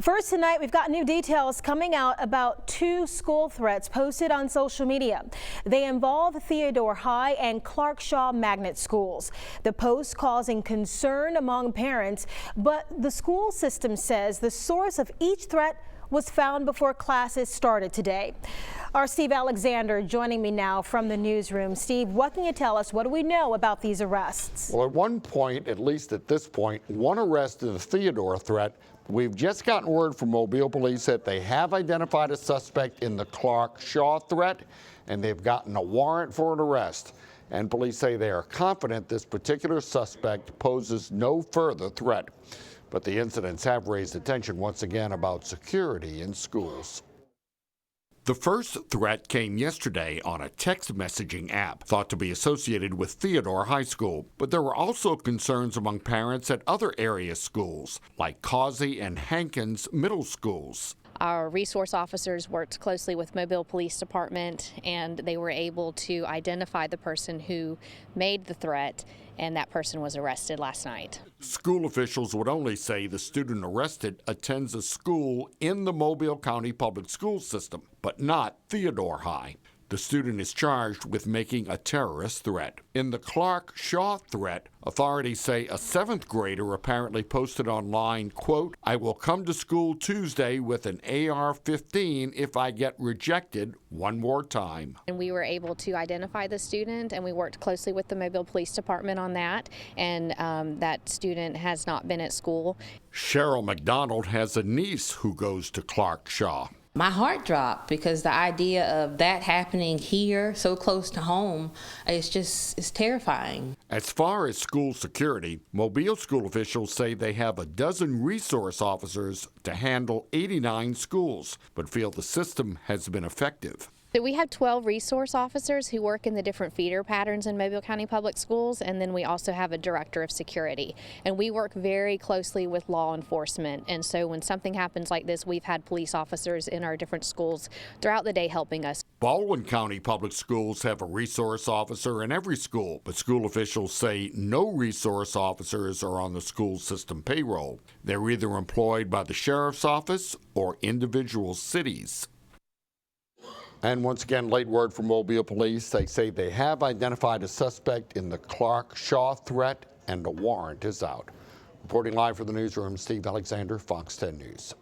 First tonight, we've got new details coming out about two school threats posted on social media. They involve Theodore High and Clark Shaw Magnet schools. The post causing concern among parents, but the school system says the source of each threat was found before classes started today. Our Steve Alexander joining me now from the newsroom. Steve, what can you tell us? What do we know about these arrests? Well, at one point, at least at this point, one arrest in the Theodore threat. We've just gotten word from Mobile police that they have identified a suspect in the Clark Shaw threat, and they've gotten a warrant for an arrest. And police say they are confident this particular suspect poses no further threat. But the incidents have raised attention once again about security in schools. The first threat came yesterday on a text messaging app thought to be associated with Theodore High School. But there were also concerns among parents at other area schools, like Causey and Hankins middle schools. Our resource officers worked closely with Mobile Police Department, and they were able to identify the person who made the threat, and that person was arrested last night. School officials would only say the student arrested attends a school in the Mobile County Public School System, but not Theodore High. The student is charged with making a terrorist threat. In the Clark Shaw threat, authorities say a 7th grader apparently posted online, quote, "I will come to school Tuesday with an AR-15 if I get rejected one more time." And we were able to identify the student, and we worked closely with the Mobile Police Department on that, and that student has not been at school. Cheryl McDonald has a niece who goes to Clark Shaw. My heart dropped because the idea of that happening here, so close to home, it's terrifying. As far as school security, Mobile school officials say they have a dozen resource officers to handle 89 schools, but feel the system has been effective. So we have 12 resource officers who work in the different feeder patterns in Mobile County Public Schools, and then we also have a director of security. And we work very closely with law enforcement, and so when something happens like this, we've had police officers in our different schools throughout the day helping us. Baldwin County Public Schools have a resource officer in every school, but school officials say no resource officers are on the school system payroll. They're either employed by the sheriff's office or individual cities. And once again, late word from Mobile police. They say they have identified a suspect in the Clark Shaw threat, and a warrant is out. Reporting live from the newsroom, Steve Alexander, Fox 10 News.